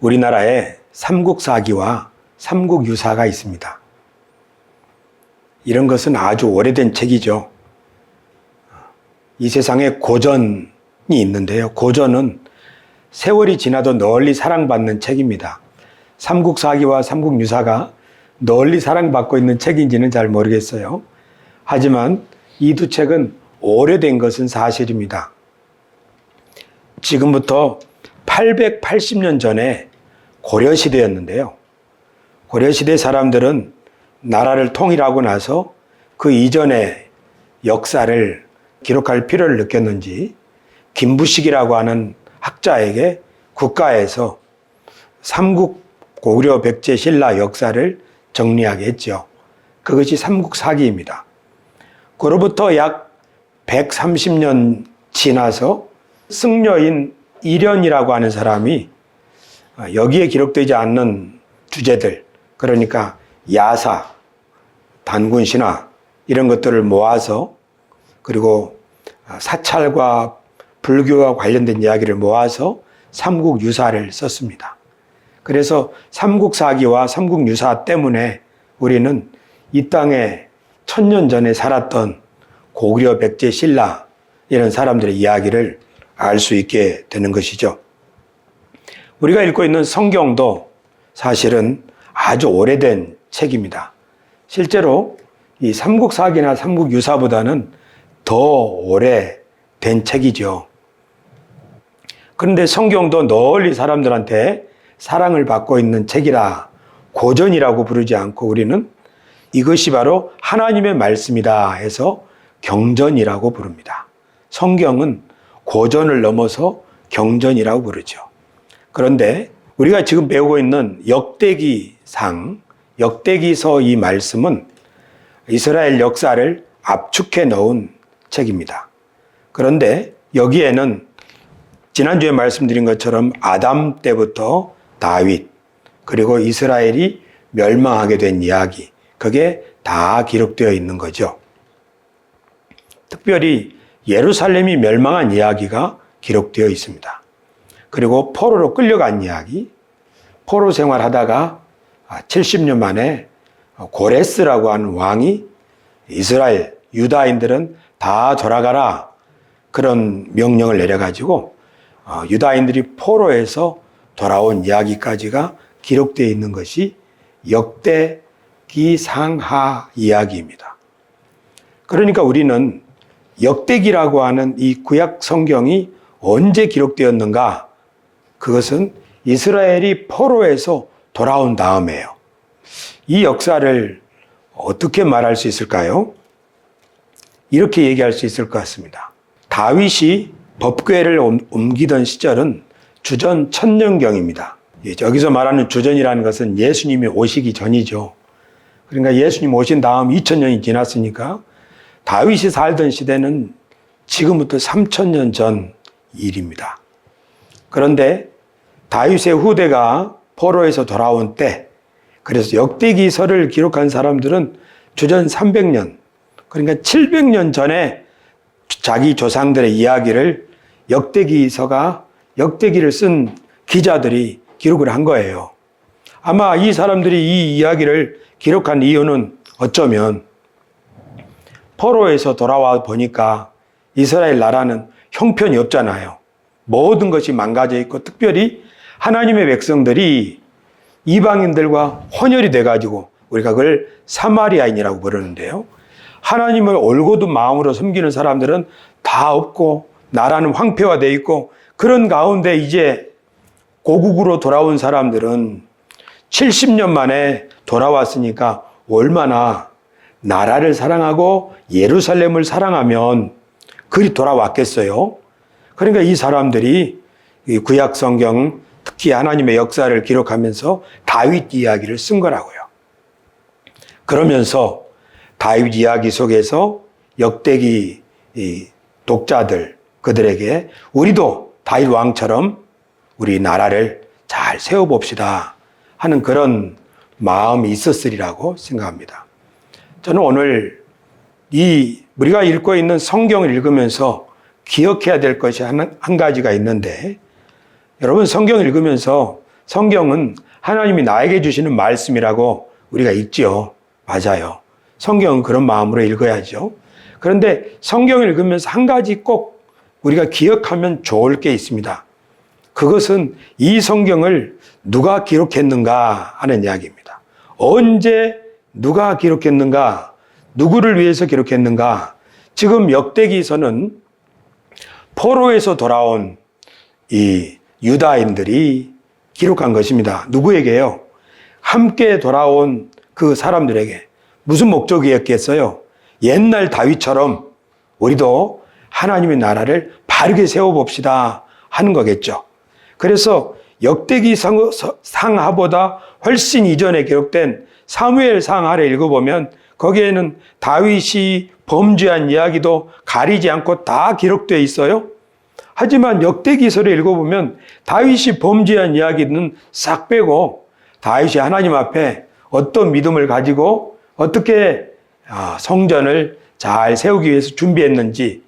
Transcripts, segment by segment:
우리나라에 삼국사기와 삼국유사가 있습니다. 이런 것은 아주 오래된 책이죠. 이 세상에 고전이 있는데요. 고전은 세월이 지나도 널리 사랑받는 책입니다. 삼국사기와 삼국유사가 널리 사랑받고 있는 책인지는 잘 모르겠어요. 하지만 이 두 책은 오래된 것은 사실입니다. 지금부터 880년 전에 고려시대였는데요. 고려시대 사람들은 나라를 통일하고 나서 그 이전의 역사를 기록할 필요를 느꼈는지 김부식이라고 하는 학자에게 국가에서 삼국 고구려 백제 신라 역사를 정리하게 했죠. 그것이 삼국사기입니다. 그로부터 약 130년 지나서 승려인 이련이라고 하는 사람이 여기에 기록되지 않는 주제들, 그러니까 야사, 단군신화 이런 것들을 모아서, 그리고 사찰과 불교와 관련된 이야기를 모아서 삼국유사를 썼습니다. 그래서 삼국사기와 삼국유사 때문에 우리는 이 땅에 1000년 전에 살았던 고구려 백제 신라 이런 사람들의 이야기를 알 수 있게 되는 것이죠. 우리가 읽고 있는 성경도 사실은 아주 오래된 책입니다. 실제로 이 삼국사기나 삼국유사보다는 더 오래된 책이죠. 그런데 성경도 널리 사람들한테 사랑을 받고 있는 책이라 고전이라고 부르지 않고 우리는 이것이 바로 하나님의 말씀이다 해서 경전이라고 부릅니다. 성경은 고전을 넘어서 경전이라고 부르죠. 그런데 우리가 지금 배우고 있는 역대기상, 역대기서 이 말씀은 이스라엘 역사를 압축해 놓은 책입니다. 그런데 여기에는 지난주에 말씀드린 것처럼 아담 때부터 다윗, 그리고 이스라엘이 멸망하게 된 이야기, 그게 다 기록되어 있는 거죠. 특별히 예루살렘이 멸망한 이야기가 기록되어 있습니다. 그리고 포로로 끌려간 이야기, 포로 생활하다가 70년 만에 고레스라고 하는 왕이 이스라엘, 유다인들은 다 돌아가라 그런 명령을 내려가지고 유다인들이 포로에서 돌아온 이야기까지가 기록되어 있는 것이 역대기상하 이야기입니다. 그러니까 우리는 역대기라고 하는 이 구약 성경이 언제 기록되었는가? 그것은 이스라엘이 포로에서 돌아온 다음에요. 이 역사를 어떻게 말할 수 있을까요? 이렇게 얘기할 수 있을 것 같습니다. 다윗이 법궤를 옮기던 시절은 주전 1000년경입니다. 여기서 말하는 주전이라는 것은 예수님이 오시기 전이죠. 그러니까 예수님 오신 다음 2000년이 지났으니까 다윗이 살던 시대는 지금부터 3000년 전 일입니다. 그런데 다윗의 후대가 포로에서 돌아온 때, 그래서 역대기서를 기록한 사람들은 주전 300년, 그러니까 700년 전에 자기 조상들의 이야기를 역대기를 쓴 기자들이 기록을 한 거예요. 아마 이 사람들이 이 이야기를 기록한 이유는 어쩌면 포로에서 돌아와 보니까 이스라엘 나라는 형편이 없잖아요. 모든 것이 망가져 있고 특별히 하나님의 백성들이 이방인들과 혼혈이 돼가지고 우리가 그걸 사마리아인이라고 부르는데요. 하나님을 올고도 마음으로 섬기는 사람들은 다 없고 나라는 황폐화되어 있고 그런 가운데 이제 고국으로 돌아온 사람들은 70년 만에 돌아왔으니까 얼마나 나라를 사랑하고 예루살렘을 사랑하면 그리 돌아왔겠어요. 그러니까 이 사람들이 구약 성경, 특히 하나님의 역사를 기록하면서 다윗 이야기를 쓴 거라고요. 그러면서 다윗 이야기 속에서 역대기 독자들, 그들에게 우리도 다윗 왕처럼 우리 나라를 잘 세워봅시다 하는 그런 마음이 있었으리라고 생각합니다. 저는 오늘 우리가 읽고 있는 성경을 읽으면서 기억해야 될 것이 한 가지가 있는데, 여러분 성경을 읽으면서 성경은 하나님이 나에게 주시는 말씀이라고 우리가 읽지요. 맞아요. 성경은 그런 마음으로 읽어야죠. 그런데 성경을 읽으면서 한 가지 꼭 우리가 기억하면 좋을 게 있습니다. 그것은 이 성경을 누가 기록했는가 하는 이야기입니다. 언제 누가 기록했는가, 누구를 위해서 기록했는가. 지금 역대기서는 포로에서 돌아온 이 유다인들이 기록한 것입니다. 누구에게요? 함께 돌아온 그 사람들에게. 무슨 목적이었겠어요? 옛날 다윗처럼 우리도 하나님의 나라를 바르게 세워봅시다 하는 거겠죠. 그래서 역대기 상하보다 훨씬 이전에 기록된 사무엘 상하를 읽어보면 거기에는 다윗이 범죄한 이야기도 가리지 않고 다 기록되어 있어요. 하지만 역대기서를 읽어보면 다윗이 범죄한 이야기는 싹 빼고 다윗이 하나님 앞에 어떤 믿음을 가지고 어떻게 성전을 잘 세우기 위해서 준비했는지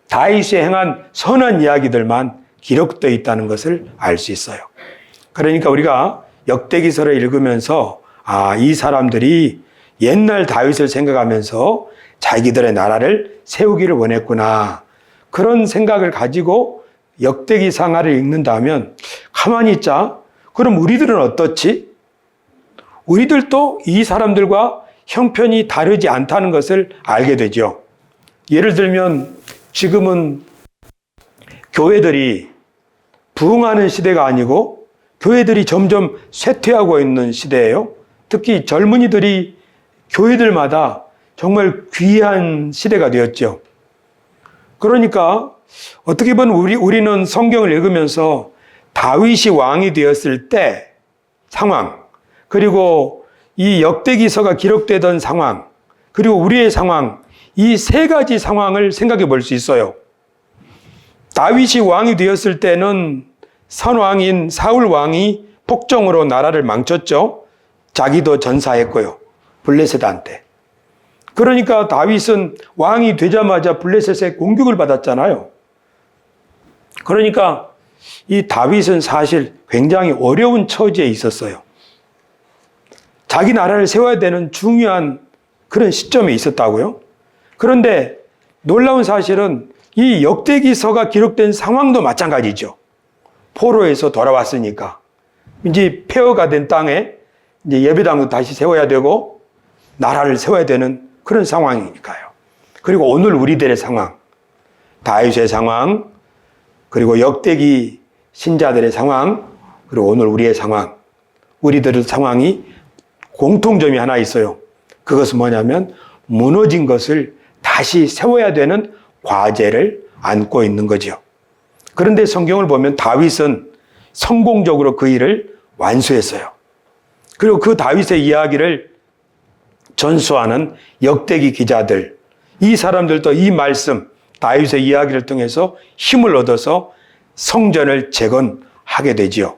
다윗이 행한 선한 이야기들만 기록되어 있다는 것을 알 수 있어요. 그러니까 우리가 역대기서를 읽으면서 이 사람들이 옛날 다윗을 생각하면서 자기들의 나라를 세우기를 원했구나. 그런 생각을 가지고 역대기 상하를 읽는다면 가만히 있자. 그럼 우리들은 어떻지? 우리들도 이 사람들과 형편이 다르지 않다는 것을 알게 되죠. 예를 들면 지금은 교회들이 부흥하는 시대가 아니고 교회들이 점점 쇠퇴하고 있는 시대예요. 특히 젊은이들이 교회들마다 정말 귀한 시대가 되었죠. 그러니까 어떻게 보면 우리는 성경을 읽으면서 다윗이 왕이 되었을 때 상황, 그리고 이 역대기서가 기록되던 상황, 그리고 우리의 상황, 이 세 가지 상황을 생각해 볼 수 있어요. 다윗이 왕이 되었을 때는 선왕인 사울 왕이 폭정으로 나라를 망쳤죠. 자기도 전사했고요. 블레셋한테. 그러니까 다윗은 왕이 되자마자 블레셋의 공격을 받았잖아요. 그러니까 이 다윗은 사실 굉장히 어려운 처지에 있었어요. 자기 나라를 세워야 되는 중요한 그런 시점에 있었다고요. 그런데 놀라운 사실은 이 역대기서가 기록된 상황도 마찬가지죠. 포로에서 돌아왔으니까 이제 폐허가 된 땅에 이제 예배당도 다시 세워야 되고 나라를 세워야 되는 그런 상황이니까요. 그리고 오늘 우리들의 상황, 다윗의 상황, 그리고 역대기 신자들의 상황, 그리고 오늘 우리의 상황, 우리들의 상황이 공통점이 하나 있어요. 그것은 뭐냐면 무너진 것을 다시 세워야 되는 과제를 안고 있는 거죠. 그런데 성경을 보면 다윗은 성공적으로 그 일을 완수했어요. 그리고 그 다윗의 이야기를 전수하는 역대기 기자들, 이 사람들도 이 말씀, 다윗의 이야기를 통해서 힘을 얻어서 성전을 재건하게 되지요.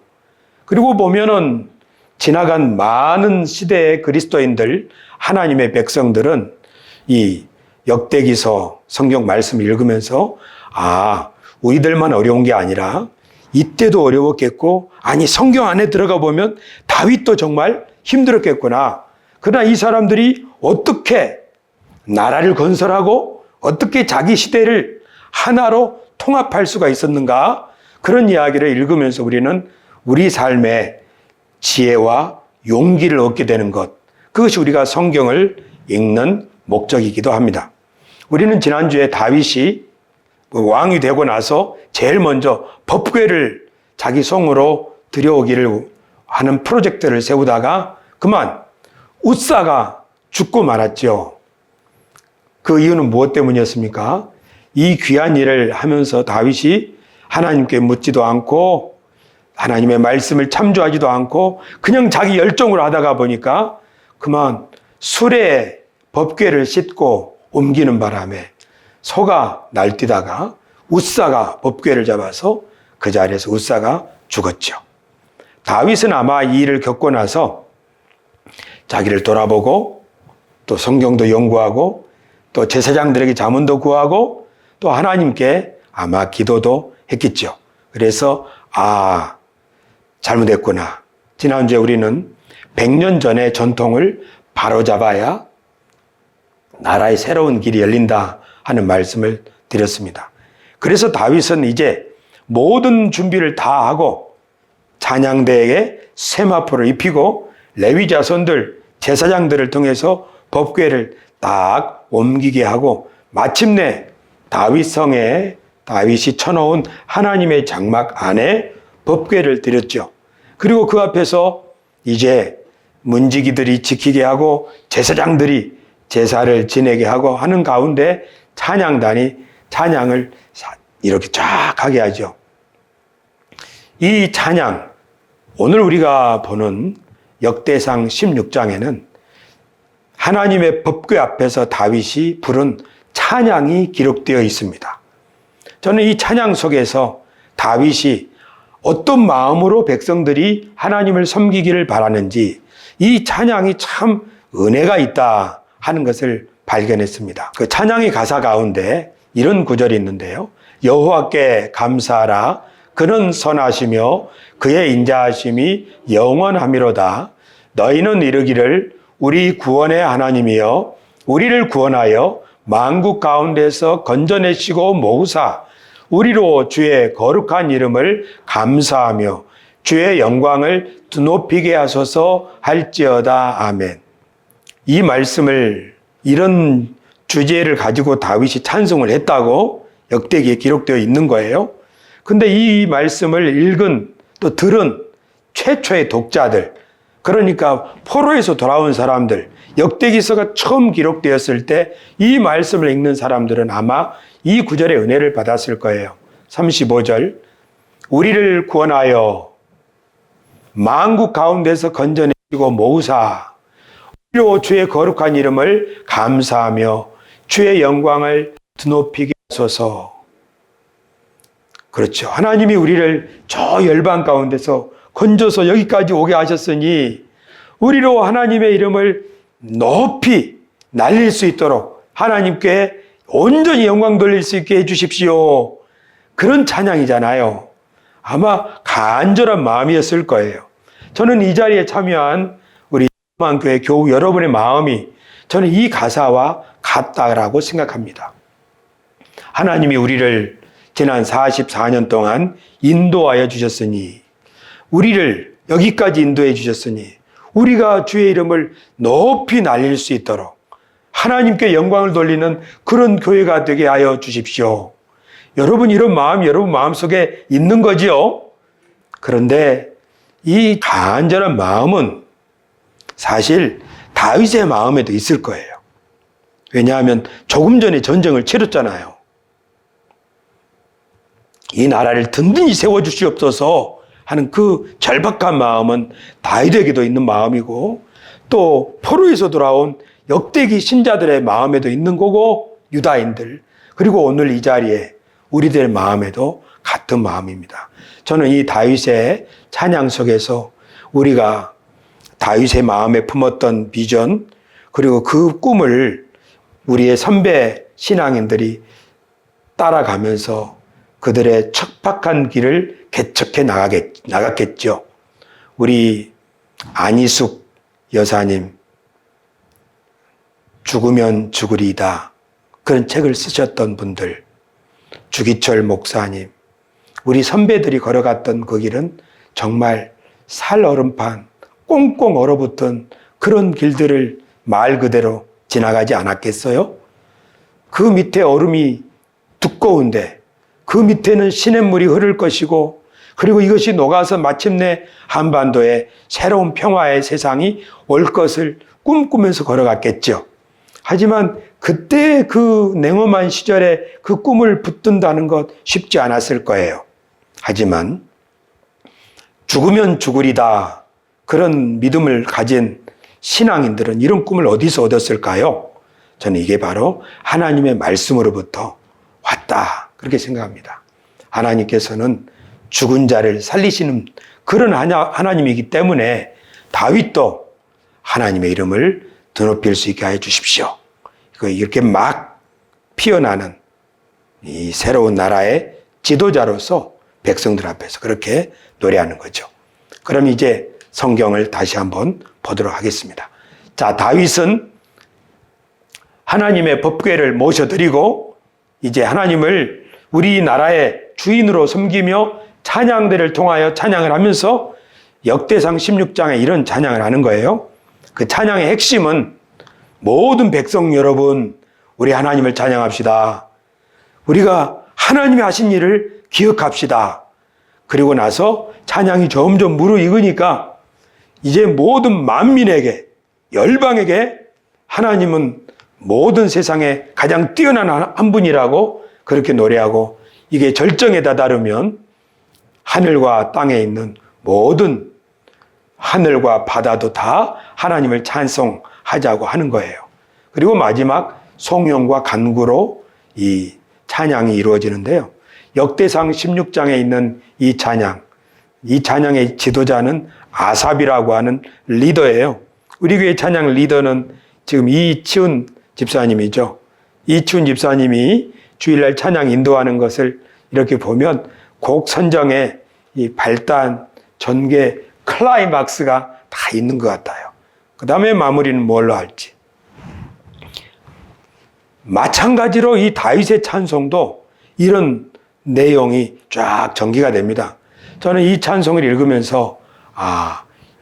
그리고 보면은 지나간 많은 시대의 그리스도인들, 하나님의 백성들은 이 역대기서 성경 말씀을 읽으면서 우리들만 어려운 게 아니라 이때도 어려웠겠고, 아니 성경 안에 들어가 보면 다윗도 정말 힘들었겠구나. 그러나 이 사람들이 어떻게 나라를 건설하고 어떻게 자기 시대를 하나로 통합할 수가 있었는가, 그런 이야기를 읽으면서 우리는 우리 삶의 지혜와 용기를 얻게 되는 것, 그것이 우리가 성경을 읽는 목적이기도 합니다. 우리는 지난주에 다윗이 왕이 되고 나서 제일 먼저 법궤를 자기 성으로 들여오기를 하는 프로젝트를 세우다가 그만 웃사가 죽고 말았죠. 그 이유는 무엇 때문이었습니까? 이 귀한 일을 하면서 다윗이 하나님께 묻지도 않고 하나님의 말씀을 참조하지도 않고 그냥 자기 열정으로 하다가 보니까 그만 수레에 법궤를 싣고 옮기는 바람에 소가 날뛰다가 웃사가 법궤를 잡아서 그 자리에서 웃사가 죽었죠. 다윗은 아마 이 일을 겪고 나서 자기를 돌아보고 또 성경도 연구하고 또 제사장들에게 자문도 구하고 또 하나님께 아마 기도도 했겠죠. 그래서 잘못했구나. 지난주에 우리는 100년 전의 전통을 바로잡아야 나라의 새로운 길이 열린다 하는 말씀을 드렸습니다. 그래서 다윗은 이제 모든 준비를 다 하고 찬양대에 세마포를 입히고 레위 자손들, 제사장들을 통해서 법궤를 딱 옮기게 하고 마침내 다윗성에 다윗이 쳐놓은 하나님의 장막 안에 법궤를 드렸죠. 그리고 그 앞에서 이제 문지기들이 지키게 하고 제사장들이 제사를 지내게 하고 하는 가운데 찬양단이 찬양을 이렇게 쫙 하게 하죠. 이 찬양, 오늘 우리가 보는 역대상 16장에는 하나님의 법궤 앞에서 다윗이 부른 찬양이 기록되어 있습니다. 저는 이 찬양 속에서 다윗이 어떤 마음으로 백성들이 하나님을 섬기기를 바라는지 이 찬양이 참 은혜가 있다 하는 것을 발견했습니다. 그 찬양의 가사 가운데 이런 구절이 있는데요. 여호와께 감사하라. 그는 선하시며 그의 인자하심이 영원하미로다. 너희는 이르기를 우리 구원의 하나님이여 우리를 구원하여 만국 가운데서 건져내시고 모으사 우리로 주의 거룩한 이름을 감사하며 주의 영광을 드높이게 하소서 할지어다. 아멘. 이 말씀을 이런 주제를 가지고 다윗이 찬송을 했다고 역대기에 기록되어 있는 거예요. 근데 이 말씀을 읽은 또 들은 최초의 독자들, 그러니까 포로에서 돌아온 사람들, 역대기서가 처음 기록되었을 때 이 말씀을 읽는 사람들은 아마 이 구절의 은혜를 받았을 거예요. 35절 우리를 구원하여 만국 가운데서 건져내시고 모으사 우리로 주의 거룩한 이름을 감사하며 주의 영광을 드높이게 하소서. 그렇죠. 하나님이 우리를 저 열방 가운데서 건져서 여기까지 오게 하셨으니 우리로 하나님의 이름을 높이 날릴 수 있도록 하나님께 온전히 영광 돌릴 수 있게 해주십시오. 그런 찬양이잖아요. 아마 간절한 마음이었을 거예요. 저는 이 자리에 참여한 우리 교회 교우 여러분의 마음이 저는 이 가사와 같다라고 생각합니다. 하나님이 우리를 지난 44년 동안 인도하여 주셨으니 우리를 여기까지 인도해 주셨으니 우리가 주의 이름을 높이 날릴 수 있도록 하나님께 영광을 돌리는 그런 교회가 되게 하여 주십시오. 여러분 이런 마음이 여러분 마음속에 있는 거지요. 그런데 이 간절한 마음은 사실 다윗의 마음에도 있을 거예요. 왜냐하면 조금 전에 전쟁을 치렀잖아요. 이 나라를 든든히 세워주시옵소서 하는 그 절박한 마음은 다윗에게도 있는 마음이고 또 포로에서 돌아온 역대기 신자들의 마음에도 있는 거고 유다인들 그리고 오늘 이 자리에 우리들 마음에도 같은 마음입니다. 저는 이 다윗의 찬양 속에서 우리가 다윗의 마음에 품었던 비전 그리고 그 꿈을 우리의 선배 신앙인들이 따라가면서 그들의 척박한 길을 개척해 나갔겠죠. 우리 안희숙 여사님 죽으면 죽으리이다 그런 책을 쓰셨던 분들, 주기철 목사님, 우리 선배들이 걸어갔던 그 길은 정말 살얼음판 꽁꽁 얼어붙은 그런 길들을 말 그대로 지나가지 않았겠어요? 그 밑에 얼음이 두꺼운데 그 밑에는 시냇물이 흐를 것이고 그리고 이것이 녹아서 마침내 한반도에 새로운 평화의 세상이 올 것을 꿈꾸면서 걸어갔겠죠. 하지만 그때 그 냉엄한 시절에 그 꿈을 붙든다는 것 쉽지 않았을 거예요. 하지만 죽으면 죽으리다 그런 믿음을 가진 신앙인들은 이런 꿈을 어디서 얻었을까요? 저는 이게 바로 하나님의 말씀으로부터 왔다 그렇게 생각합니다. 하나님께서는 죽은 자를 살리시는 그런 하나님이기 때문에 다윗도 하나님의 이름을 드높일 수 있게 해 주십시오. 이렇게 막 피어나는 이 새로운 나라의 지도자로서 백성들 앞에서 그렇게 노래하는 거죠. 그럼 이제 성경을 다시 한번 보도록 하겠습니다. 자, 다윗은 하나님의 법궤를 모셔드리고 이제 하나님을 우리나라의 주인으로 섬기며 찬양대를 통하여 찬양을 하면서 역대상 16장에 이런 찬양을 하는 거예요. 그 찬양의 핵심은 모든 백성 여러분, 우리 하나님을 찬양합시다. 우리가 하나님이 하신 일을 기억합시다. 그리고 나서 찬양이 점점 무르익으니까 이제 모든 만민에게, 열방에게 하나님은 모든 세상에 가장 뛰어난 한 분이라고 그렇게 노래하고, 이게 절정에 다다르면 하늘과 땅에 있는 모든 하늘과 바다도 다 하나님을 찬송하자고 하는 거예요. 그리고 마지막 송영과 간구로 이 찬양이 이루어지는데요. 역대상 16장에 있는 이 찬양의 지도자는 아삽이라고 하는 리더예요. 우리 교회 찬양 리더는 지금 이치훈 집사님이죠. 이치훈 집사님이 주일날 찬양 인도하는 것을 이렇게 보면 곡 선정에 이 발단, 전개, 클라이막스가 다 있는 것 같아요. 그 다음에 마무리는 뭘로 할지. 마찬가지로 이 다윗의 찬송도 이런 내용이 쫙 전개가 됩니다. 저는 이 찬송을 읽으면서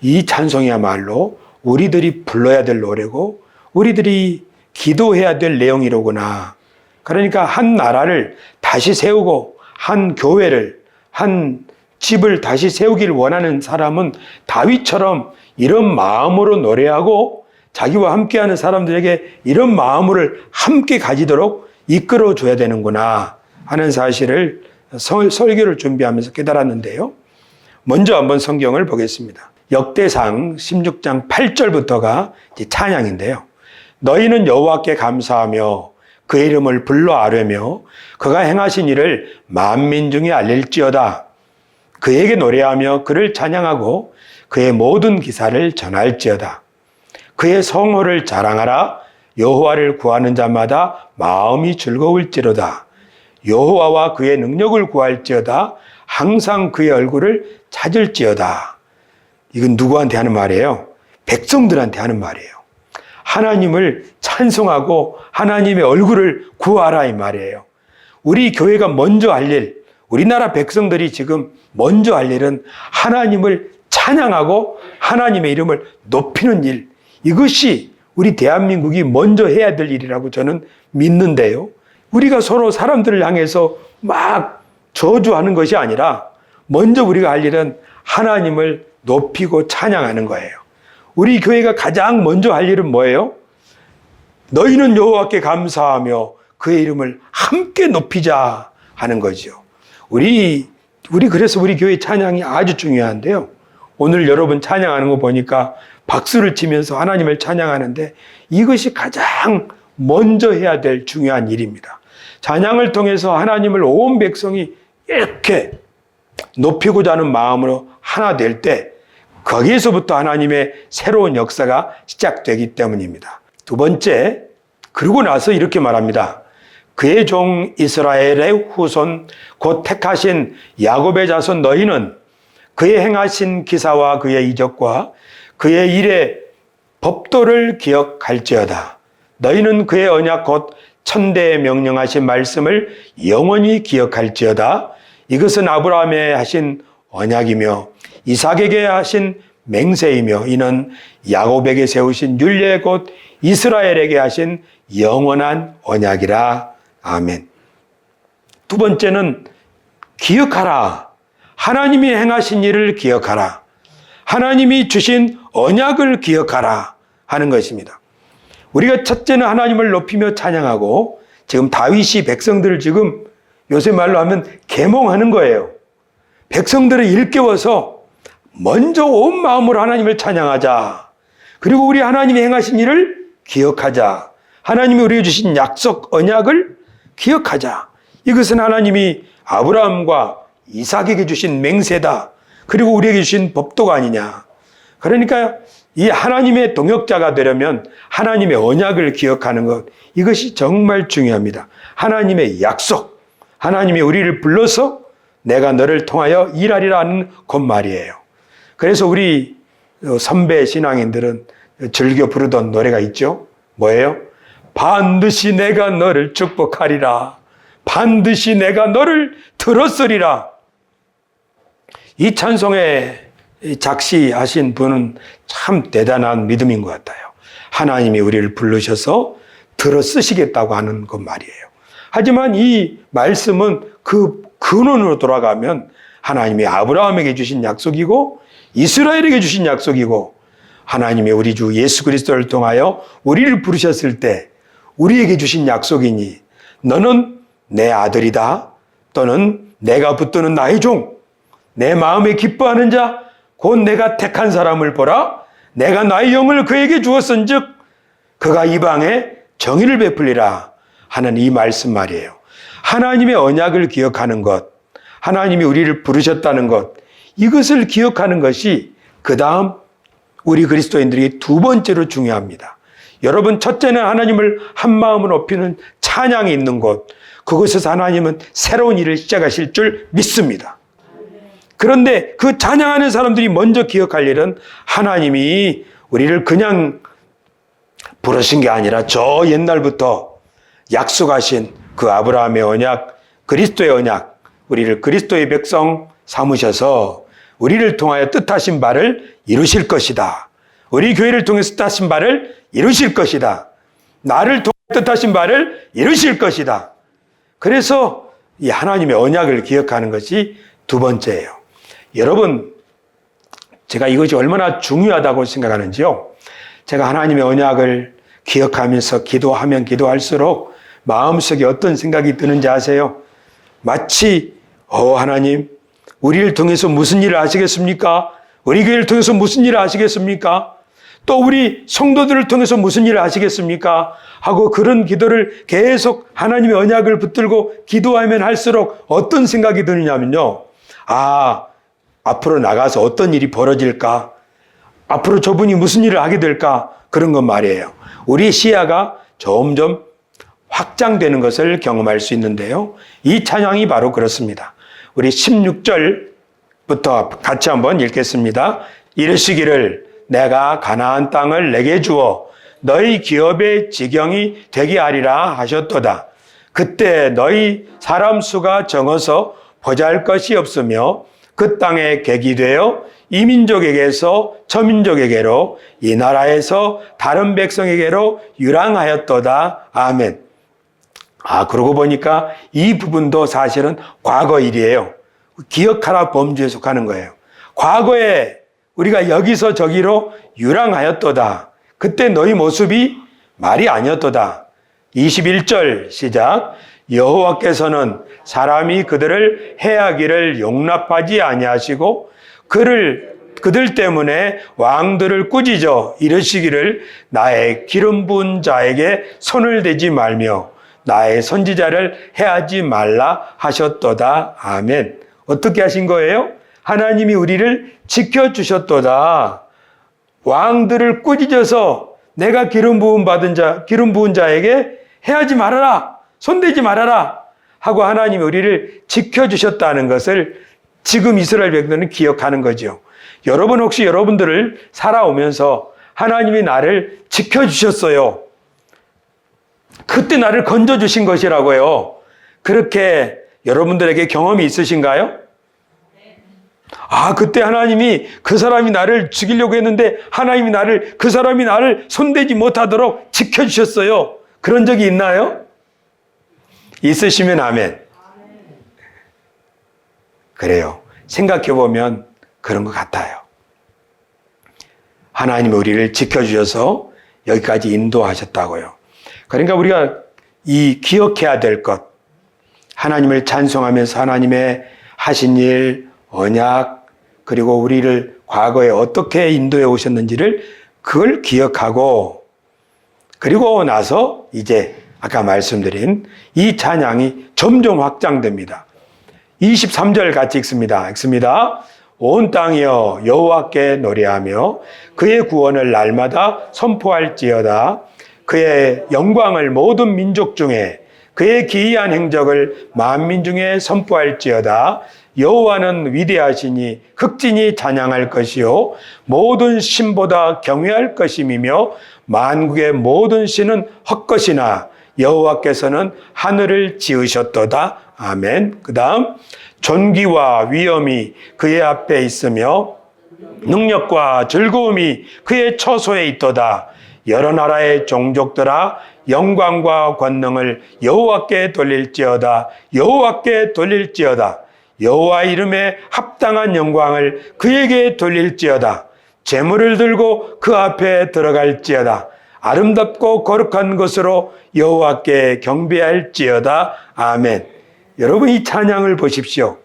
이 찬송이야말로 우리들이 불러야 될 노래고 우리들이 기도해야 될 내용이로구나. 그러니까 한 나라를 다시 세우고 한 교회를, 한 집을 다시 세우길 원하는 사람은 다윗처럼 이런 마음으로 노래하고 자기와 함께하는 사람들에게 이런 마음을 함께 가지도록 이끌어줘야 되는구나 하는 사실을 설교를 준비하면서 깨달았는데요. 먼저 한번 성경을 보겠습니다. 역대상 16장 8절부터가 찬양인데요. 너희는 여호와께 감사하며 그의 이름을 불러 아뢰며 그가 행하신 일을 만민 중에 알릴지어다. 그에게 노래하며 그를 찬양하고 그의 모든 기사를 전할지어다. 그의 성호를 자랑하라. 여호와를 구하는 자마다 마음이 즐거울지로다. 여호와와 그의 능력을 구할지어다. 항상 그의 얼굴을 찾을지어다. 이건 누구한테 하는 말이에요? 백성들한테 하는 말이에요. 하나님을 찬송하고 하나님의 얼굴을 구하라 이 말이에요. 우리 교회가 먼저 할 일, 우리나라 백성들이 지금 먼저 할 일은 하나님을 찬양하고 하나님의 이름을 높이는 일, 이것이 우리 대한민국이 먼저 해야 될 일이라고 저는 믿는데요. 우리가 서로 사람들을 향해서 막 저주하는 것이 아니라 먼저 우리가 할 일은 하나님을 높이고 찬양하는 거예요. 우리 교회가 가장 먼저 할 일은 뭐예요? 너희는 여호와께 감사하며 그의 이름을 함께 높이자 하는 거죠. 그래서 우리 교회 찬양이 아주 중요한데요. 오늘 여러분 찬양하는 거 보니까 박수를 치면서 하나님을 찬양하는데 이것이 가장 먼저 해야 될 중요한 일입니다. 찬양을 통해서 하나님을 온 백성이 이렇게 높이고자 하는 마음으로 하나 될 때 거기에서부터 하나님의 새로운 역사가 시작되기 때문입니다. 두 번째, 그러고 나서 이렇게 말합니다. 그의 종 이스라엘의 후손 곧 택하신 야곱의 자손 너희는 그의 행하신 기사와 그의 이적과 그의 일의 법도를 기억할지어다. 너희는 그의 언약 곧 천대에 명령하신 말씀을 영원히 기억할지어다. 이것은 아브라함에 하신 언약이며 이삭에게 하신 맹세이며 이는 야곱에게 세우신 율례 곧 이스라엘에게 하신 영원한 언약이라. 아멘. 두 번째는 기억하라. 하나님이 행하신 일을 기억하라. 하나님이 주신 언약을 기억하라 하는 것입니다. 우리가 첫째는 하나님을 높이며 찬양하고 지금 다윗이 백성들을 지금 요새 말로 하면 계몽하는 거예요. 백성들을 일깨워서 먼저 온 마음으로 하나님을 찬양하자. 그리고 우리 하나님이 행하신 일을 기억하자. 하나님이 우리에게 주신 약속, 언약을 기억하자. 이것은 하나님이 아브라함과 이삭에게 주신 맹세다. 그리고 우리에게 주신 법도가 아니냐. 그러니까 이 하나님의 동역자가 되려면 하나님의 언약을 기억하는 것, 이것이 정말 중요합니다. 하나님의 약속, 하나님이 우리를 불러서 내가 너를 통하여 일하리라 하는 그 말이에요. 그래서 우리 선배 신앙인들은 즐겨 부르던 노래가 있죠. 뭐예요? 반드시 내가 너를 축복하리라. 반드시 내가 너를 들었으리라. 이 찬송에 작시하신 분은 참 대단한 믿음인 것 같아요. 하나님이 우리를 부르셔서 들어 쓰시겠다고 하는 것 말이에요. 하지만 이 말씀은 그 근원으로 돌아가면 하나님이 아브라함에게 주신 약속이고 이스라엘에게 주신 약속이고 하나님이 우리 주 예수 그리스도를 통하여 우리를 부르셨을 때 우리에게 주신 약속이니 너는 내 아들이다. 또는 내가 붙드는 나의 종, 내 마음에 기뻐하는 자, 곧 내가 택한 사람을 보라. 내가 나의 영을 그에게 주었은즉 그가 이방에 정의를 베풀리라 하는 이 말씀 말이에요. 하나님의 언약을 기억하는 것, 하나님이 우리를 부르셨다는 것, 이것을 기억하는 것이 그 다음 우리 그리스도인들이 두 번째로 중요합니다. 여러분, 첫째는 하나님을 한 마음으로 높이는 찬양이 있는 곳, 그곳에서 하나님은 새로운 일을 시작하실 줄 믿습니다. 그런데 그 찬양하는 사람들이 먼저 기억할 일은 하나님이 우리를 그냥 부르신 게 아니라 저 옛날부터 약속하신 그 아브라함의 언약, 그리스도의 언약, 우리를 그리스도의 백성 삼으셔서 우리를 통하여 뜻하신 바를 이루실 것이다. 우리 교회를 통해서 뜻하신 바를 이루실 것이다. 나를 통해 뜻하신 바를 이루실 것이다. 그래서 이 하나님의 언약을 기억하는 것이 두 번째예요. 여러분, 제가 이것이 얼마나 중요하다고 생각하는지요. 제가 하나님의 언약을 기억하면서 기도하면 기도할수록 마음속에 어떤 생각이 드는지 아세요? 마치 하나님, 우리를 통해서 무슨 일을 하시겠습니까? 우리 교회를 통해서 무슨 일을 하시겠습니까? 또 우리 성도들을 통해서 무슨 일을 하시겠습니까? 하고 그런 기도를 계속 하나님의 언약을 붙들고 기도하면 할수록 어떤 생각이 드느냐면요. 앞으로 나가서 어떤 일이 벌어질까? 앞으로 저분이 무슨 일을 하게 될까? 그런 건 말이에요. 우리 시야가 점점 확장되는 것을 경험할 수 있는데요. 이 찬양이 바로 그렇습니다. 우리 16절부터 같이 한번 읽겠습니다. 이르시기를 내가 가나안 땅을 내게 주어 너희 기업의 지경이 되게 하리라 하셨도다. 그때 너희 사람 수가 적어서 보잘 것이 없으며 그 땅에 객이 되어 이 민족에게서 저 민족에게로 이 나라에서 다른 백성에게로 유랑하였도다. 아멘. 그러고 보니까 이 부분도 사실은 과거 일이에요. 기억하라 범주에 속하는 거예요. 과거에 우리가 여기서 저기로 유랑하였도다. 그때 너희 모습이 말이 아니었도다. 21절 시작. 여호와께서는 사람이 그들을 해하기를 용납하지 아니하시고 그들 때문에 왕들을 꾸짖어 이르시기를 나의 기름 부은 자에게 손을 대지 말며 나의 선지자를 해하지 말라 하셨도다. 아멘. 어떻게 하신 거예요? 하나님이 우리를 지켜주셨도다. 왕들을 꾸짖어서 내가 기름 부은 자에게 해하지 말아라. 손대지 말아라. 하고 하나님이 우리를 지켜주셨다는 것을 지금 이스라엘 백성은 기억하는 거죠. 여러분 혹시 여러분들을 살아오면서 하나님이 나를 지켜주셨어요. 그때 나를 건져주신 것이라고요. 그렇게 여러분들에게 경험이 있으신가요? 그때 하나님이 그 사람이 나를 죽이려고 했는데 그 사람이 나를 손대지 못하도록 지켜주셨어요. 그런 적이 있나요? 있으시면 아멘. 그래요. 생각해보면 그런 것 같아요. 하나님이 우리를 지켜주셔서 여기까지 인도하셨다고요. 그러니까 우리가 이 기억해야 될 것, 하나님을 찬송하면서 하나님의 하신 일, 언약, 그리고 우리를 과거에 어떻게 인도해 오셨는지를 그걸 기억하고 그리고 나서 이제 아까 말씀드린 이 찬양이 점점 확장됩니다. 23절 같이 읽습니다. 온 땅이여 여호와께 노래하며 그의 구원을 날마다 선포할지어다. 그의 영광을 모든 민족 중에 그의 기이한 행적을 만민 중에 선포할지어다. 여호와는 위대하시니 흑진이 찬양할 것이요 모든 신보다 경외할 것임이며 만국의 모든 신은 헛것이나 여호와께서는 하늘을 지으셨도다. 아멘. 그 다음 존귀와 위엄이 그의 앞에 있으며 능력과 즐거움이 그의 처소에 있도다. 여러 나라의 종족들아 영광과 권능을 여호와께 돌릴지어다. 여호와께 돌릴지어다. 여호와 이름에 합당한 영광을 그에게 돌릴지어다. 재물을 들고 그 앞에 들어갈지어다. 아름답고 거룩한 것으로 여호와께 경배할지어다. 아멘. 여러분 이 찬양을 보십시오.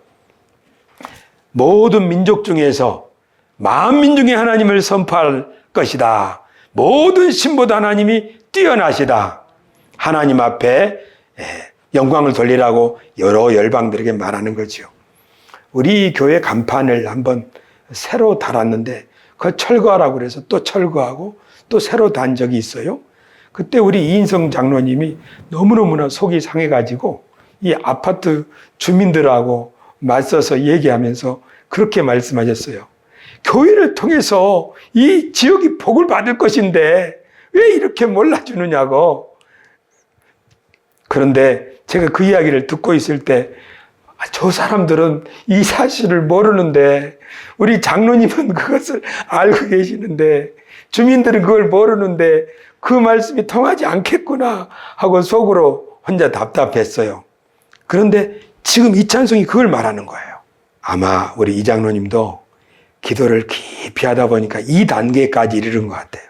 모든 민족 중에서 만민 중에 하나님을 선포할 것이다. 모든 신보다 하나님이 뛰어나시다. 하나님 앞에 영광을 돌리라고 여러 열방들에게 말하는 거죠. 우리 교회 간판을 한번 새로 달았는데 그걸 철거하라고 그래서 또 철거하고 또 새로 단 적이 있어요. 그때 우리 이인성 장로님이 너무너무나 속이 상해가지고 이 아파트 주민들하고 맞서서 얘기하면서 그렇게 말씀하셨어요. 교회를 통해서 이 지역이 복을 받을 것인데 왜 이렇게 몰라주느냐고. 그런데 제가 그 이야기를 듣고 있을 때 저 사람들은 이 사실을 모르는데 우리 장로님은 그것을 알고 계시는데 주민들은 그걸 모르는데 그 말씀이 통하지 않겠구나 하고 속으로 혼자 답답했어요. 그런데 지금 이 찬송이 그걸 말하는 거예요. 아마 우리 이 장로님도 기도를 깊이 하다 보니까 이 단계까지 이르는 것 같아요.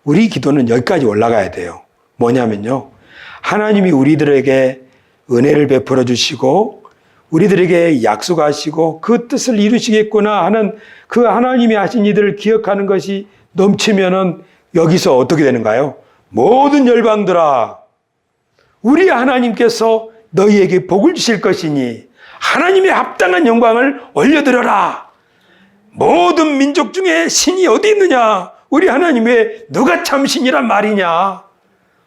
우리 기도는 여기까지 올라가야 돼요. 뭐냐면요. 하나님이 우리들에게 은혜를 베풀어 주시고 우리들에게 약속하시고 그 뜻을 이루시겠구나 하는 그 하나님이 하신 이들을 기억하는 것이 넘치면은 여기서 어떻게 되는가요? 모든 열방들아, 우리 하나님께서 너희에게 복을 주실 것이니 하나님의 합당한 영광을 올려드려라. 모든 민족 중에 신이 어디 있느냐? 우리 하나님 왜 누가 참 신이란 말이냐?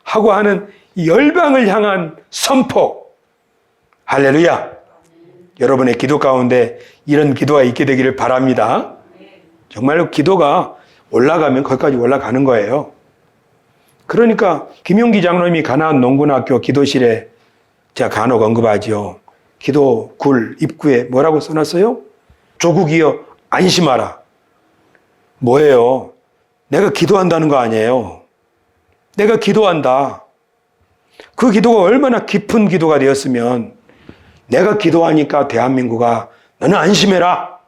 하고 하는 열방을 향한 선포. 할렐루야. 여러분의 기도 가운데 이런 기도가 있게 되기를 바랍니다. 정말로 기도가 올라가면 거기까지 올라가는 거예요. 그러니까 김용기 장로님이 가나안 농군학교 기도실에 제가 간혹 언급하지요. 기도 굴 입구에 뭐라고 써놨어요? 조국이여 안심하라. 뭐예요? 내가 기도한다는 거 아니에요. 내가 기도한다. 그 기도가 얼마나 깊은 기도가 되었으면 내가 기도하니까 대한민국아 너는 안심해라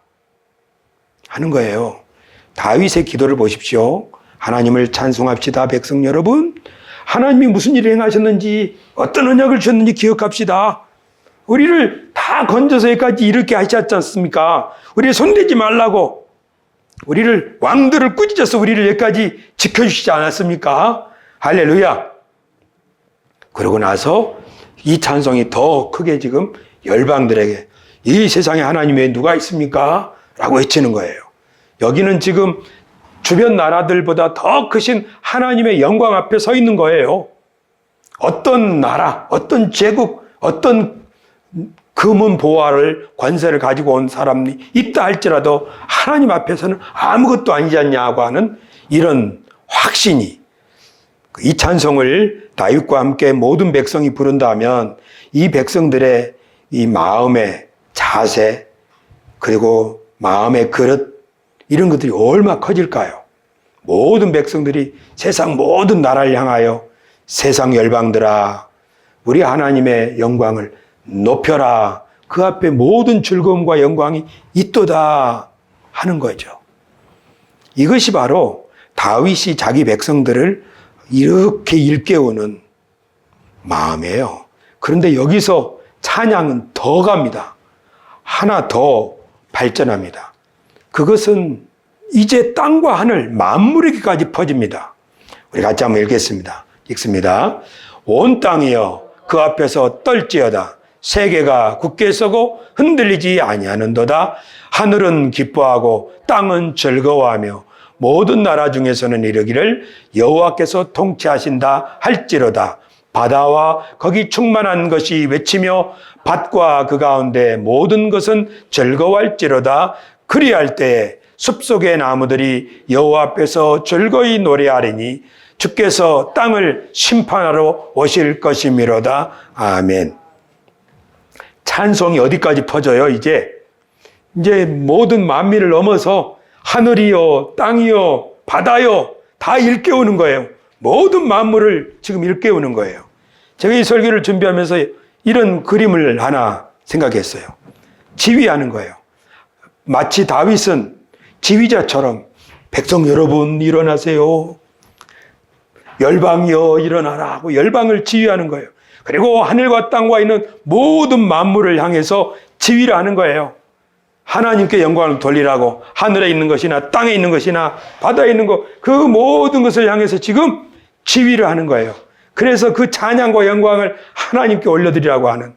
하는 거예요. 다윗의 기도를 보십시오. 하나님을 찬송합시다. 백성 여러분, 하나님이 무슨 일을 행하셨는지 어떤 언약을 주셨는지 기억합시다. 우리를 다 건져서 여기까지 이렇게 하셨지 않습니까? 우리를 손대지 말라고, 우리를 왕들을 꾸짖어서 우리를 여기까지 지켜주시지 않았습니까? 할렐루야. 그러고 나서 이 찬송이 더 크게 지금 열방들에게 이 세상에 하나님 외에 누가 있습니까? 라고 외치는 거예요. 여기는 지금 주변 나라들보다 더 크신 하나님의 영광 앞에 서 있는 거예요. 어떤 나라, 어떤 제국, 어떤 금은 보화를, 관세를 가지고 온 사람이 있다 할지라도 하나님 앞에서는 아무것도 아니지 않냐고 하는 이런 확신이, 이 찬송을 다윗과 함께 모든 백성이 부른다면 이 백성들의 이 마음의 자세, 그리고 마음의 그릇, 이런 것들이 얼마나 커질까요? 모든 백성들이 세상 모든 나라를 향하여 세상 열방들아, 우리 하나님의 영광을 높여라. 그 앞에 모든 즐거움과 영광이 있도다 하는 거죠. 이것이 바로 다윗이 자기 백성들을 이렇게 일깨우는 마음이에요. 그런데 여기서 찬양은 더 갑니다. 하나 더 발전합니다. 그것은 이제 땅과 하늘 만물에게까지 퍼집니다. 우리 같이 한번 읽겠습니다. 읽습니다. 온 땅이여 그 앞에서 떨지어다. 세계가 굳게 서고 흔들리지 아니하는도다. 하늘은 기뻐하고 땅은 즐거워하며 모든 나라 중에서는 이르기를 여호와께서 통치하신다 할지로다. 바다와 거기 충만한 것이 외치며 밭과 그 가운데 모든 것은 즐거워할지로다. 그리할 때에 숲속의 나무들이 여호와 앞에서 즐거이 노래하리니 주께서 땅을 심판하러 오실 것이미로다. 아멘. 찬송이 어디까지 퍼져요? 이제 모든 만민을 넘어서 하늘이요, 땅이요, 바다요 다 일깨우는 거예요. 모든 만물을 지금 일깨우는 거예요. 제가 이 설교를 준비하면서 이런 그림을 하나 생각했어요. 지휘하는 거예요. 마치 다윗은 지휘자처럼 백성 여러분 일어나세요. 열방이여 일어나라 하고 열방을 지휘하는 거예요. 그리고 하늘과 땅과 있는 모든 만물을 향해서 지휘를 하는 거예요. 하나님께 영광을 돌리라고 하늘에 있는 것이나 땅에 있는 것이나 바다에 있는 것 그 모든 것을 향해서 지금 지휘를 하는 거예요. 그래서 그 찬양과 영광을 하나님께 올려드리라고 하는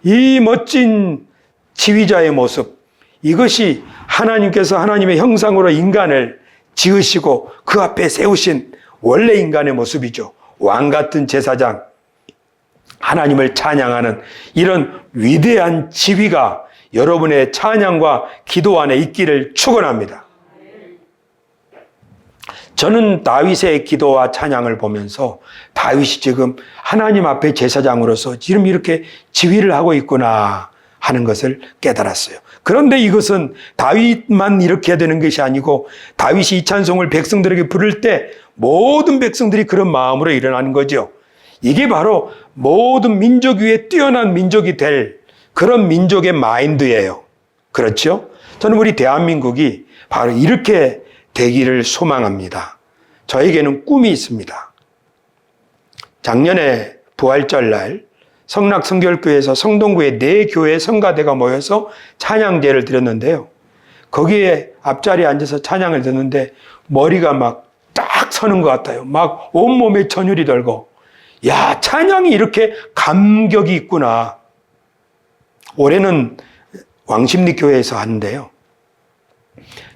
이 멋진 지휘자의 모습, 이것이 하나님께서 하나님의 형상으로 인간을 지으시고 그 앞에 세우신 원래 인간의 모습이죠. 왕 같은 제사장, 하나님을 찬양하는 이런 위대한 지휘가 여러분의 찬양과 기도 안에 있기를 축원합니다. 저는 다윗의 기도와 찬양을 보면서 다윗이 지금 하나님 앞에 제사장으로서 지금 이렇게 지휘를 하고 있구나 하는 것을 깨달았어요. 그런데 이것은 다윗만 이렇게 되는 것이 아니고 다윗이 이 찬송을 백성들에게 부를 때 모든 백성들이 그런 마음으로 일어나는 거죠. 이게 바로 모든 민족 위에 뛰어난 민족이 될 그런 민족의 마인드예요. 그렇죠? 저는 우리 대한민국이 바로 이렇게 되기를 소망합니다. 저에게는 꿈이 있습니다. 작년에 부활절날 성락성결교회에서 성동구에 4교회 성가대가 모여서 찬양제를 드렸는데요. 거기에 앞자리에 앉아서 찬양을 듣는데 머리가 막 딱 서는 것 같아요. 막 온몸에 전율이 돌고, 야, 찬양이 이렇게 감격이 있구나. 올해는 왕십리교회에서 하는데요.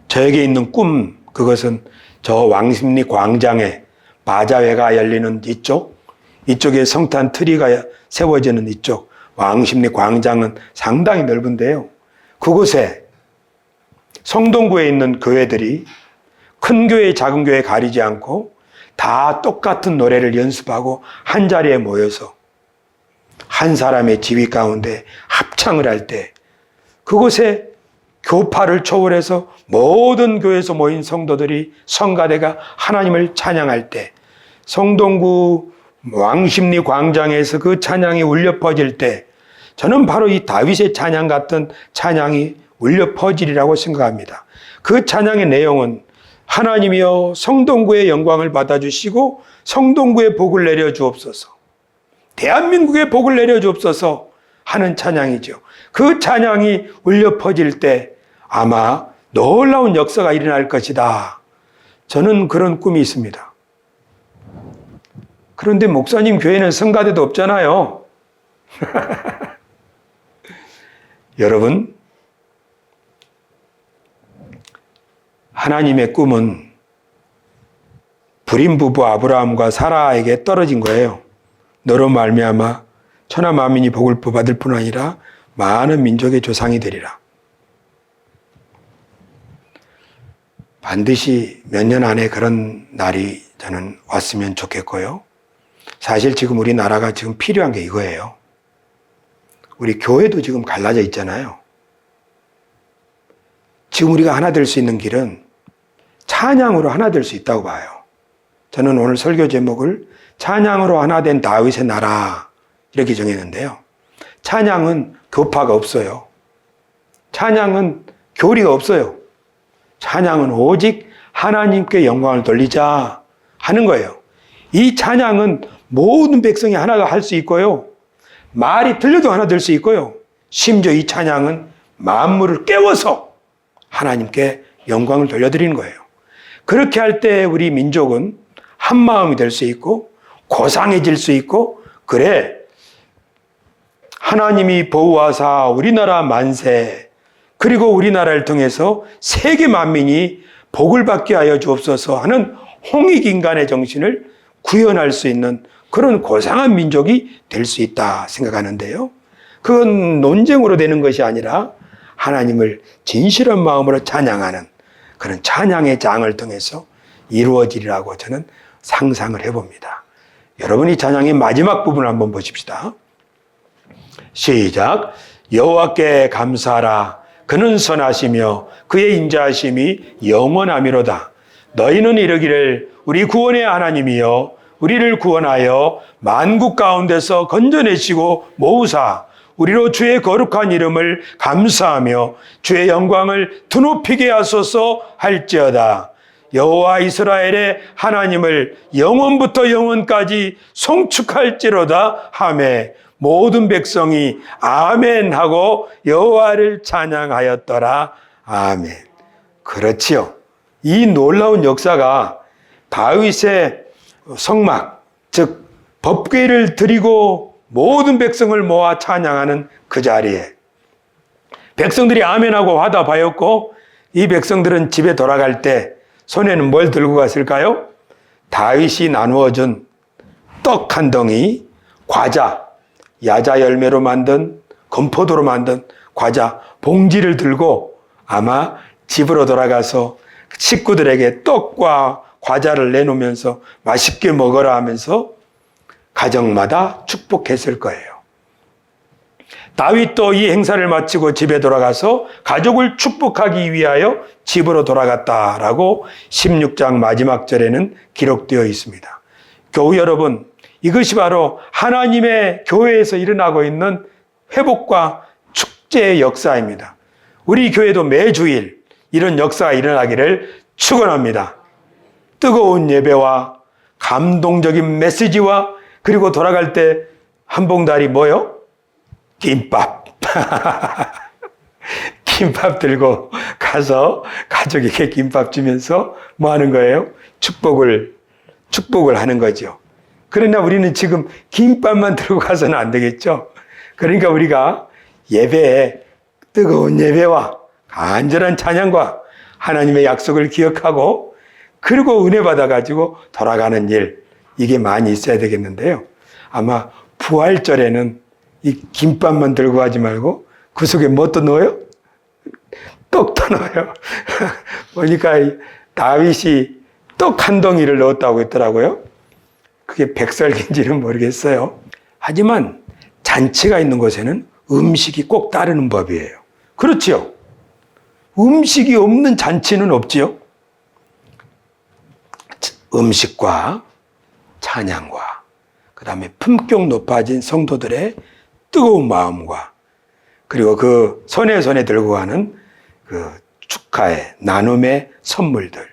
저에게 있는 꿈, 그것은 저 왕십리 광장에 바자회가 열리는 이쪽에 성탄 트리가 세워지는 이쪽 왕십리 광장은 상당히 넓은데요. 그곳에 성동구에 있는 교회들이 큰 교회, 작은 교회 가리지 않고 다 똑같은 노래를 연습하고 한 자리에 모여서 한 사람의 지휘 가운데 합창을 할 때 그곳에 교파를 초월해서 모든 교회에서 모인 성도들이 성가대가 하나님을 찬양할 때 성동구 왕십리 광장에서 그 찬양이 울려 퍼질 때 저는 바로 이 다윗의 찬양 같은 찬양이 울려 퍼지리라고 생각합니다. 그 찬양의 내용은 하나님이여 성동구의 영광을 받아주시고 성동구의 복을 내려주옵소서, 대한민국의 복을 내려주옵소서 하는 찬양이죠. 그 찬양이 울려 퍼질 때 아마 놀라운 역사가 일어날 것이다. 저는 그런 꿈이 있습니다. 그런데 목사님 교회는 성가대도 없잖아요. 여러분, 하나님의 꿈은 불임 부부 아브라함과 사라에게 떨어진 거예요. 너로 말미암아 천하 만민이 복을 받을 뿐 아니라 많은 민족의 조상이 되리라. 반드시 몇 년 안에 그런 날이 저는 왔으면 좋겠고요. 사실 지금 우리나라가 지금 필요한 게 이거예요. 우리 교회도 지금 갈라져 있잖아요. 지금 우리가 하나 될 수 있는 길은 찬양으로 하나 될 수 있다고 봐요. 저는 오늘 설교 제목을 찬양으로 하나 된 다윗의 나라 이렇게 정했는데요. 찬양은 교파가 없어요. 찬양은 교리가 없어요. 찬양은 오직 하나님께 영광을 돌리자 하는 거예요. 이 찬양은 모든 백성이 하나가 할 수 있고요. 말이 들려도 하나 될 수 있고요. 심지어 이 찬양은 만물을 깨워서 하나님께 영광을 돌려드리는 거예요. 그렇게 할 때 우리 민족은 한 마음이 될 수 있고 고상해질 수 있고, 그래 하나님이 보호하사 우리나라 만세, 그리고 우리나라를 통해서 세계 만민이 복을 받게 하여 주옵소서 하는 홍익인간의 정신을 구현할 수 있는 그런 고상한 민족이 될 수 있다 생각하는데요. 그건 논쟁으로 되는 것이 아니라 하나님을 진실한 마음으로 찬양하는 그런 찬양의 장을 통해서 이루어지리라고 저는 상상을 해봅니다. 여러분이 찬양의 마지막 부분을 한번 보십시다. 시작. 여호와께 감사하라. 그는 선하시며 그의 인자하심이 영원하미로다. 너희는 이르기를 우리 구원의 하나님이여 우리를 구원하여 만국 가운데서 건져내시고 모으사 우리로 주의 거룩한 이름을 감사하며 주의 영광을 드높이게 하소서 할지어다. 여호와 이스라엘의 하나님을 영원부터 영원까지 송축할지로다 하매 모든 백성이 아멘 하고 여호와를 찬양하였더라. 아멘. 그렇지요. 이 놀라운 역사가 다윗의 성막, 즉 법궤를 드리고 모든 백성을 모아 찬양하는 그 자리에 백성들이 아멘하고 화답하였고 이 백성들은 집에 돌아갈 때 손에는 뭘 들고 갔을까요? 다윗이 나누어준 떡 한 덩이, 과자, 야자 열매로 만든 건포도로 만든 과자 봉지를 들고 아마 집으로 돌아가서 식구들에게 떡과 과자를 내놓으면서 맛있게 먹어라 하면서 가정마다 축복했을 거예요. 다윗도 이 행사를 마치고 집에 돌아가서 가족을 축복하기 위하여 집으로 돌아갔다라고 16장 마지막 절에는 기록되어 있습니다. 교우 여러분, 이것이 바로 하나님의 교회에서 일어나고 있는 회복과 축제의 역사입니다. 우리 교회도 매주일 이런 역사가 일어나기를 축원합니다. 뜨거운 예배와 감동적인 메시지와 그리고 돌아갈 때 한 봉다리 뭐요? 김밥. 김밥 들고 가서 가족에게 김밥 주면서 뭐 하는 거예요? 축복을 하는 거죠. 그러나 우리는 지금 김밥만 들고 가서는 안 되겠죠. 그러니까 우리가 예배에 뜨거운 예배와 간절한 찬양과 하나님의 약속을 기억하고 그리고 은혜 받아가지고 돌아가는 일, 이게 많이 있어야 되겠는데요. 아마 부활절에는 이 김밥만 들고 가지 말고 그 속에 뭣도 넣어요? 떡도 넣어요. 보니까 다윗이 떡 한 덩이를 넣었다고 했더라고요. 그게 백설기인지는 모르겠어요. 하지만 잔치가 있는 곳에는 음식이 꼭 따르는 법이에요. 그렇지요? 음식이 없는 잔치는 없지요? 음식과 찬양과 그 다음에 품격 높아진 성도들의 뜨거운 마음과 그리고 그 손에 들고 가는 그 축하의 나눔의 선물들,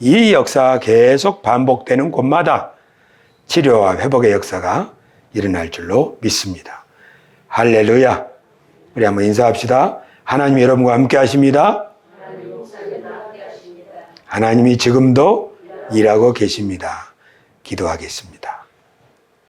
이 역사가 계속 반복되는 곳마다 치료와 회복의 역사가 일어날 줄로 믿습니다. 할렐루야. 우리 한번 인사합시다. 하나님 여러분과 함께 하십니다. 하나님이 지금도 일하고 계십니다. 기도하겠습니다.